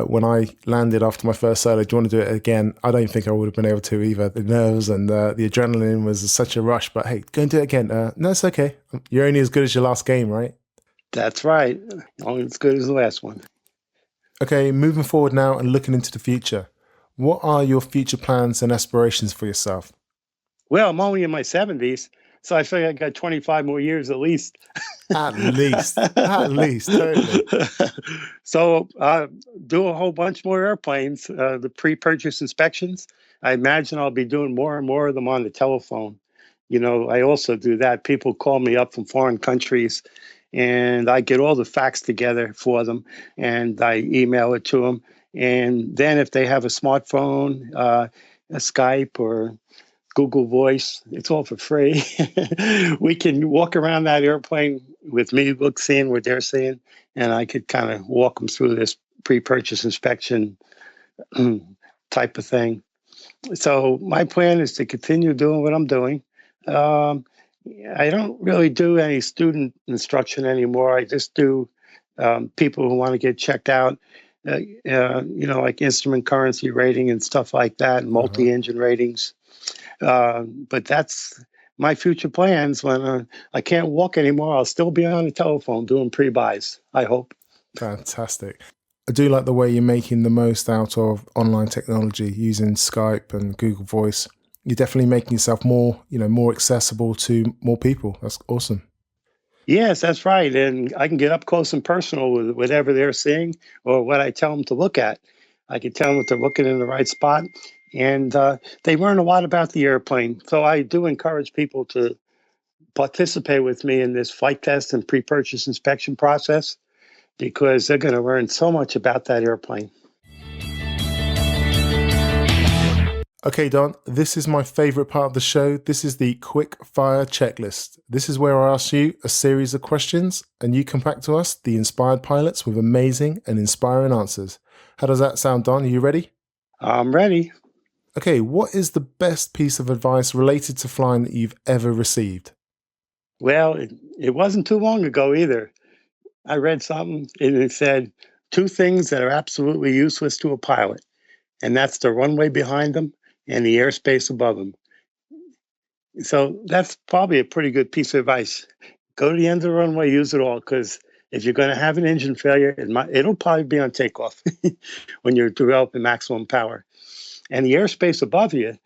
[SPEAKER 1] when I landed after my first solo, do you want to do it again? I don't think I would have been able to either. The nerves and the adrenaline was such a rush, but hey, go and do it again. No, it's okay. You're only as good as your last game, right?
[SPEAKER 2] That's right. Only as good as the last one.
[SPEAKER 1] Okay, moving forward now and looking into the future. What are your future plans and aspirations for yourself?
[SPEAKER 2] Well, I'm only in my 70s, so I figure I got 25 more years at least.
[SPEAKER 1] At least, totally.
[SPEAKER 2] So do a whole bunch more airplanes, the pre-purchase inspections. I imagine I'll be doing more and more of them on the telephone. I also do that. People call me up from foreign countries, and I get all the facts together for them, and I email it to them. And then if they have a smartphone, a Skype or Google Voice, it's all for free. We can walk around that airplane with me seeing what they're seeing, and I could kind of walk them through this pre-purchase inspection type of thing. So my plan is to continue doing what I'm doing. I don't really do any student instruction anymore. I just do people who want to get checked out, like instrument currency rating and stuff like that, and multi-engine ratings. But that's my future plans. When I can't walk anymore, I'll still be on the telephone doing pre-buys, I hope.
[SPEAKER 1] Fantastic. I do like the way you're making the most out of online technology using Skype and Google Voice. You're definitely making yourself more accessible to more people. That's awesome.
[SPEAKER 2] Yes, that's right. And I can get up close and personal with whatever they're seeing or what I tell them to look at. I can tell them if they're looking in the right spot. And they learn a lot about the airplane. So I do encourage people to participate with me in this flight test and pre-purchase inspection process, because they're going to learn so much about that airplane.
[SPEAKER 1] Okay, Don, this is my favorite part of the show. This is the quick fire checklist. This is where I ask you a series of questions and you come back to us, the inspired pilots, with amazing and inspiring answers. How does that sound, Don? Are you ready?
[SPEAKER 2] I'm ready.
[SPEAKER 1] Okay, what is the best piece of advice related to flying that you've ever received?
[SPEAKER 2] Well, it wasn't too long ago either. I read something and it said 2 things that are absolutely useless to a pilot, and that's the runway behind them and the airspace above them. So that's probably a pretty good piece of advice. Go to the end of the runway, use it all, because if you're going to have an engine failure, it'll probably be on takeoff when you're developing maximum power. And the airspace above you,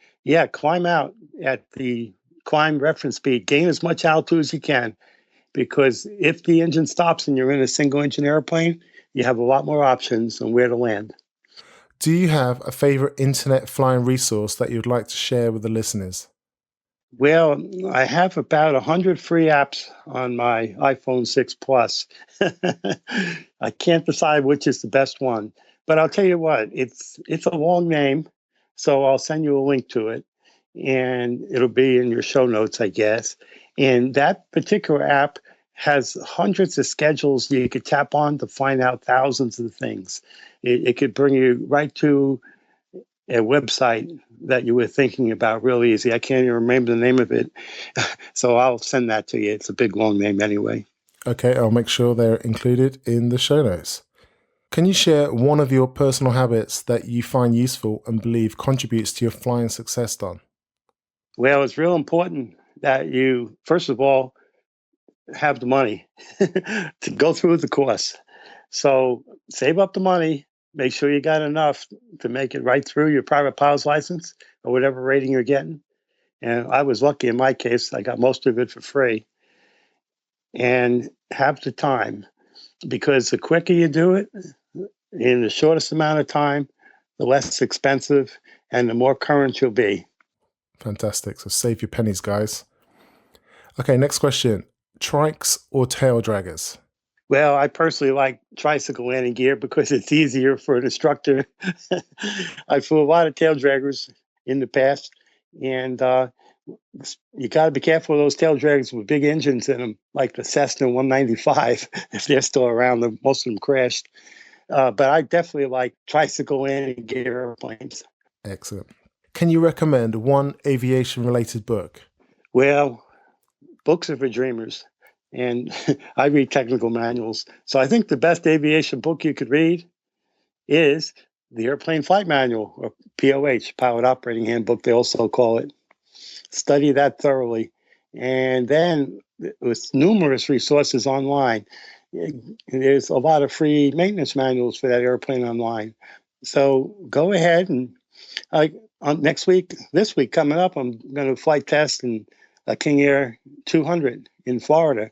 [SPEAKER 2] climb out at the climb reference speed, gain as much altitude as you can, because if the engine stops and you're in a single engine airplane, you have a lot more options on where to land.
[SPEAKER 1] Do you have a favorite internet flying resource that you'd like to share with the listeners?
[SPEAKER 2] Well, I have about 100 free apps on my iPhone 6 Plus. I can't decide which is the best one, but I'll tell you what, it's a long name, so I'll send you a link to it, and it'll be in your show notes, I guess. And that particular app has hundreds of schedules you could tap on to find out thousands of things. It could bring you right to a website that you were thinking about real easy. I can't even remember the name of it, so I'll send that to you. It's a big, long name anyway.
[SPEAKER 1] Okay, I'll make sure they're included in the show notes. Can you share one of your personal habits that you find useful and believe contributes to your flying success, Don?
[SPEAKER 2] Well, it's real important that you, first of all, have the money to go through the course. So save up the money, make sure you got enough to make it right through your private pilot's license or whatever rating you're getting. And I was lucky in my case, I got most of it for free. And have the time, because the quicker you do it in the shortest amount of time, the less expensive and the more current you'll be.
[SPEAKER 1] Fantastic. So save your pennies, guys. Okay, next question. Trikes or tail draggers?
[SPEAKER 2] Well, I personally like tricycle landing gear because it's easier for an instructor. I flew a lot of tail draggers in the past, and you got to be careful of those tail draggers with big engines in them, like the Cessna 195, if they're still around. Most of them crashed. But I definitely like tricycle landing gear airplanes.
[SPEAKER 1] Excellent. Can you recommend one aviation-related book?
[SPEAKER 2] Well, books are for dreamers, and I read technical manuals. So I think the best aviation book you could read is the Airplane Flight Manual, or POH, Pilot Operating Handbook, they also call it. Study that thoroughly. And then with numerous resources online, there's a lot of free maintenance manuals for that airplane online. So go ahead and this week coming up, I'm going to flight test in a King Air 200 in Florida.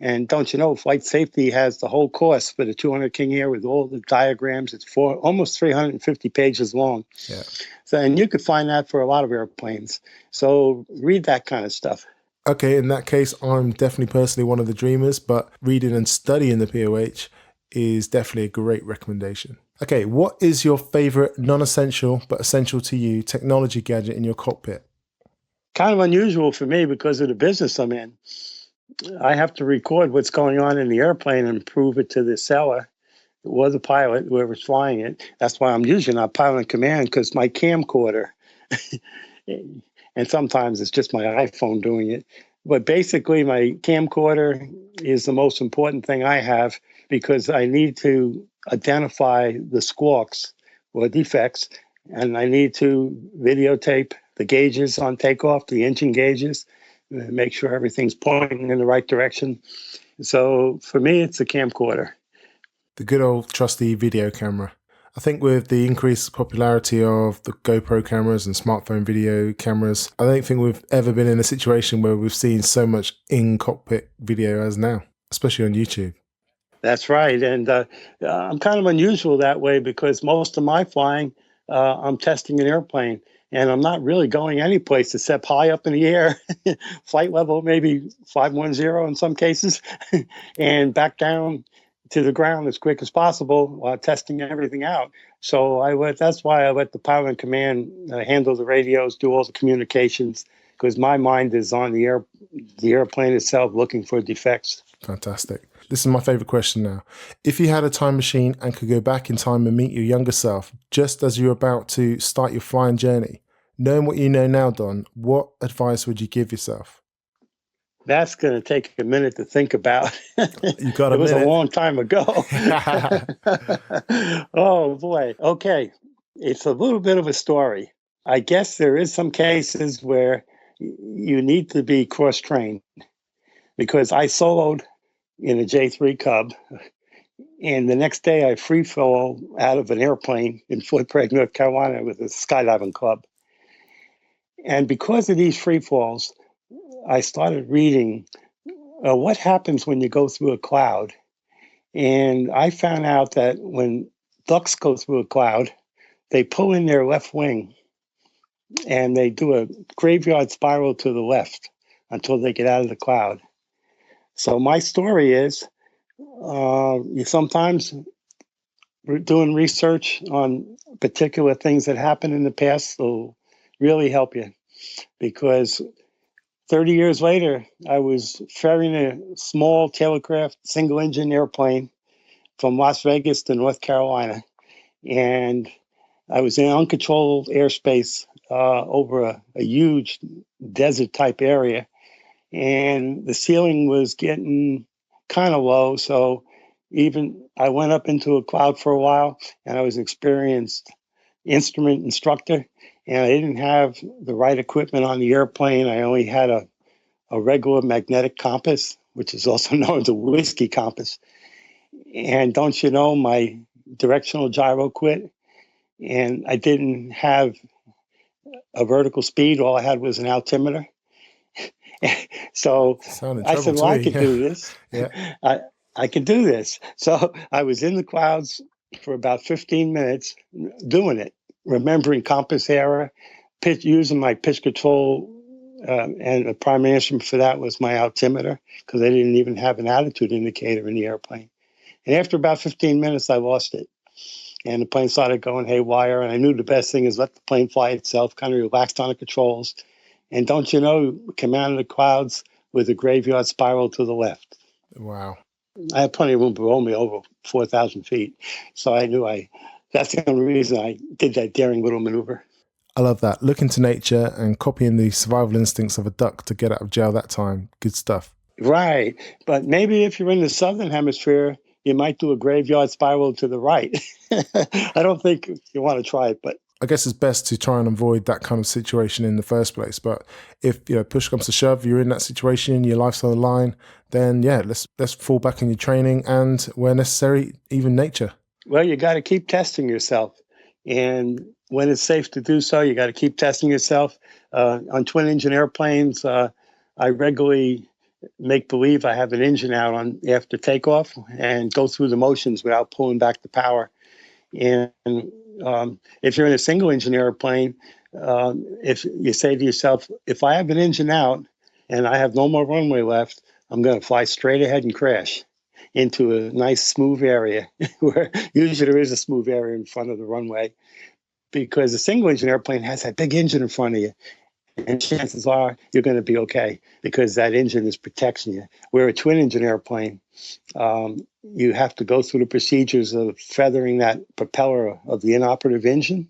[SPEAKER 2] And don't you know, flight safety has the whole course for the 200 King Air with all the diagrams. It's almost 350 pages long.
[SPEAKER 1] Yeah.
[SPEAKER 2] So, and you could find that for a lot of airplanes. So read that kind of stuff.
[SPEAKER 1] Okay, in that case, I'm definitely personally one of the dreamers, but reading and studying the POH is definitely a great recommendation. Okay, what is your favorite non-essential but essential to you technology gadget in your cockpit?
[SPEAKER 2] Kind of unusual for me because of the business I'm in. I have to record what's going on in the airplane and prove it to the seller or the pilot, whoever's flying it. That's why I'm usually not pilot in command, because my camcorder, and sometimes it's just my iPhone doing it. But basically, my camcorder is the most important thing I have, because I need to identify the squawks or defects, and I need to videotape the gauges on takeoff, the engine gauges, make sure everything's pointing in the right direction. So for me, it's a camcorder.
[SPEAKER 1] The good old trusty video camera. I think with the increased popularity of the GoPro cameras and smartphone video cameras, I don't think we've ever been in a situation where we've seen so much in-cockpit video as now, especially on YouTube.
[SPEAKER 2] That's right. And I'm kind of unusual that way, because most of my flying, I'm testing an airplane. And I'm not really going any place except high up in the air, flight level maybe 510 in some cases, and back down to the ground as quick as possible while testing everything out. So that's why I let the pilot in command handle the radios, do all the communications, because my mind is on the airplane itself looking for defects.
[SPEAKER 1] Fantastic. This is my favorite question now. If you had a time machine and could go back in time and meet your younger self, just as you're about to start your flying journey, knowing what you know now, Don, what advice would you give yourself?
[SPEAKER 2] That's going to take a minute to think about.
[SPEAKER 1] You got a
[SPEAKER 2] It was
[SPEAKER 1] minute.
[SPEAKER 2] a long time ago. Oh, boy. Okay. It's a little bit of a story. I guess there is some cases where you need to be cross-trained, because I soloed in a J3 Cub, and the next day I free fell out of an airplane in Fort Bragg, North Carolina, with a skydiving club. And because of these free falls, I started reading what happens when you go through a cloud. And I found out that when ducks go through a cloud, they pull in their left wing and they do a graveyard spiral to the left until they get out of the cloud. So my story is, you sometimes doing research on particular things that happened in the past will really help you, because 30 years later, I was ferrying a small tailcraft single-engine airplane from Las Vegas to North Carolina, and I was in uncontrolled airspace over a huge desert-type area, and the ceiling was getting kind of low, so even I went up into a cloud for a while, and I was an experienced instrument instructor, and I didn't have the right equipment on the airplane. I only had a regular magnetic compass, which is also known as a whiskey compass. And don't you know, my directional gyro quit, and I didn't have a vertical speed. All I had was an altimeter. So
[SPEAKER 1] Sound in
[SPEAKER 2] I
[SPEAKER 1] trouble
[SPEAKER 2] said,
[SPEAKER 1] to
[SPEAKER 2] well, I
[SPEAKER 1] me.
[SPEAKER 2] could do this.
[SPEAKER 1] Yeah.
[SPEAKER 2] I can do this. So I was in the clouds for about 15 minutes doing it, remembering compass error, using my pitch control, and the primary instrument for that was my altimeter, because I didn't even have an attitude indicator in the airplane. And after about 15 minutes, I lost it. And the plane started going haywire. And I knew the best thing is let the plane fly itself, kind of relaxed on the controls. And don't you know, came out of the clouds with a graveyard spiral to the left.
[SPEAKER 1] Wow.
[SPEAKER 2] I had plenty of room below me, over 4,000 feet. So I knew that's the only reason I did that daring little maneuver.
[SPEAKER 1] I love that. Looking to nature and copying the survival instincts of a duck to get out of jail that time. Good stuff.
[SPEAKER 2] Right. But maybe if you're in the southern hemisphere, you might do a graveyard spiral to the right. I don't think you want to try it, but
[SPEAKER 1] I guess it's best to try and avoid that kind of situation in the first place. But if push comes to shove, you're in that situation, your life's on the line, then yeah, let's fall back in your training and, where necessary, even nature.
[SPEAKER 2] Well, you got to keep testing yourself, and when it's safe to do so, you got to keep testing yourself. On twin engine airplanes, I regularly make believe I have an engine out on after takeoff and go through the motions without pulling back the power. And if you're in a single engine airplane, if you say to yourself, if I have an engine out and I have no more runway left, I'm going to fly straight ahead and crash into a nice smooth area where usually there is a smooth area in front of the runway, because a single engine airplane has that big engine in front of you. And chances are you're going to be okay because that engine is protecting you. Where a twin engine airplane, you have to go through the procedures of feathering that propeller of the inoperative engine,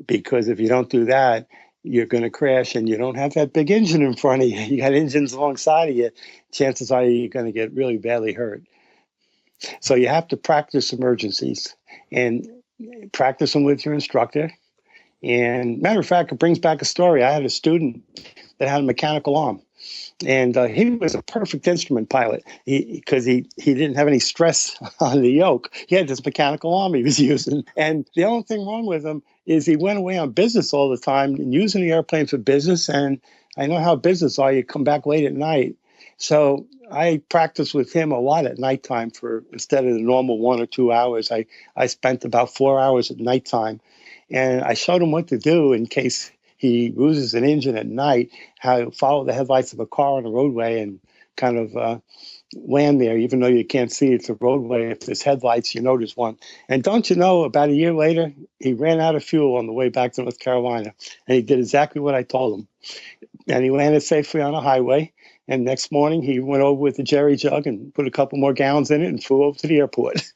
[SPEAKER 2] because if you don't do that, you're going to crash, and you don't have that big engine in front of you. You got engines alongside of you. Chances are you're going to get really badly hurt. So you have to practice emergencies and practice them with your instructor. And matter of fact, it brings back a story. I had a student that had a mechanical arm, and he was a perfect instrument pilot because he didn't have any stress on the yoke. He had this mechanical arm he was using. And the only thing wrong with him is he went away on business all the time and using the airplane for business. And I know how business are. You come back late at night. So I practiced with him a lot at nighttime instead of the normal 1 or 2 hours. I spent about 4 hours at nighttime. And I showed him what to do in case he loses an engine at night, how to follow the headlights of a car on the roadway and kind of land there, even though you can't see it's a roadway. If there's headlights, you know there's one. And don't you know, about a year later, he ran out of fuel on the way back to North Carolina. And he did exactly what I told him. And he landed safely on a highway. And next morning, he went over with the jerry jug and put a couple more gallons in it and flew over to the airport.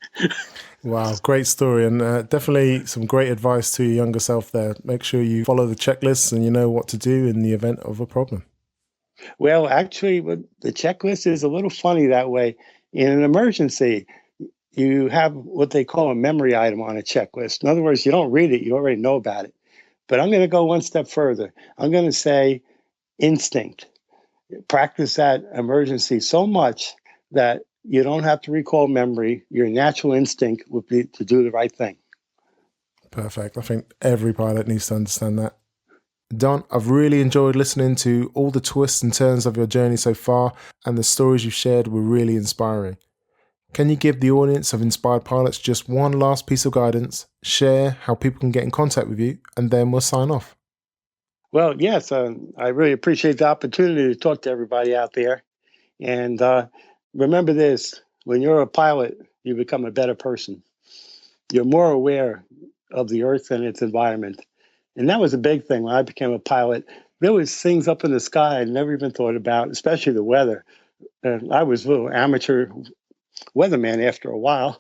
[SPEAKER 1] Wow, great story, and definitely some great advice to your younger self there. Make sure you follow the checklists and you know what to do in the event of a problem.
[SPEAKER 2] Well, actually, the checklist is a little funny that way. In an emergency, you have what they call a memory item on a checklist. In other words, you don't read it, you already know about it. But I'm going to go one step further. I'm going to say instinct. Practice that emergency so much that you don't have to recall memory. Your natural instinct would be to do the right thing.
[SPEAKER 1] Perfect. I think every pilot needs to understand that. Don, I've really enjoyed listening to all the twists and turns of your journey so far, and the stories you've shared were really inspiring. Can you give the audience of Inspired Pilots just one last piece of guidance, share how people can get in contact with you, and then we'll sign off?
[SPEAKER 2] Well, yes, I really appreciate the opportunity to talk to everybody out there. And remember this, when you're a pilot, you become a better person. You're more aware of the earth and its environment. And that was a big thing when I became a pilot. There was things up in the sky I never even thought about, especially the weather. I was a little amateur weatherman after a while.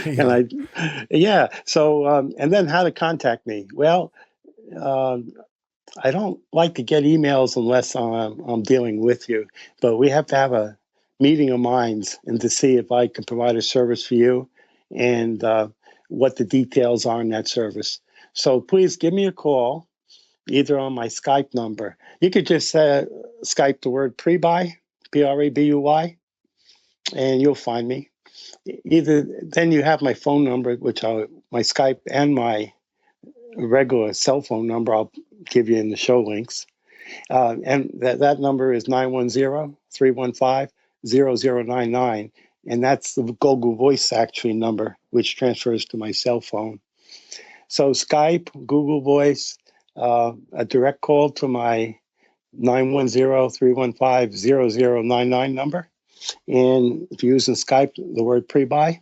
[SPEAKER 2] And and then how to contact me. Well, I don't like to get emails unless I'm dealing with you, but we have to have a meeting of minds and to see if I can provide a service for you and what the details are in that service. So please give me a call, either on my Skype number. You could just Skype the word pre-buy, P-R-E-B-U-Y, and you'll find me. then you have my phone number, my Skype and my regular cell phone number. I'll give you in the show links. And that number is 910-315-0099. And that's the Google Voice actually number, which transfers to my cell phone. So Skype, Google Voice, a direct call to my 910-315-0099 number. And if you're using Skype, the word pre-buy.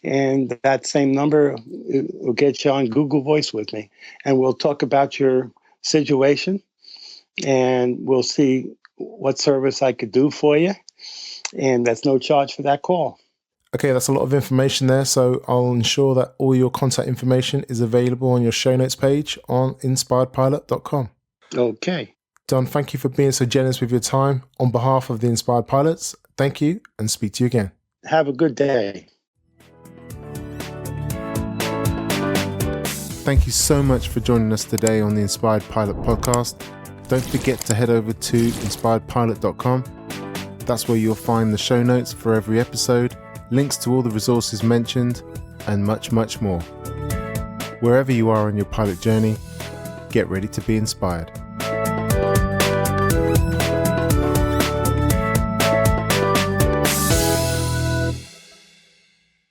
[SPEAKER 2] And that same number will get you on Google Voice with me. And we'll talk about your situation. And we'll see what service I could do for you. And that's no charge for that call.
[SPEAKER 1] Okay, that's a lot of information there. So I'll ensure that all your contact information is available on your show notes page on inspiredpilot.com.
[SPEAKER 2] Okay.
[SPEAKER 1] Don, thank you for being so generous with your time. On behalf of the Inspired Pilots, thank you and speak to you again.
[SPEAKER 2] Have a good day.
[SPEAKER 1] Thank you so much for joining us today on the Inspired Pilot podcast. Don't forget to head over to inspiredpilot.com. That's where you'll find the show notes for every episode, links to all the resources mentioned, and much, much more. Wherever you are on your pilot journey, get ready to be inspired.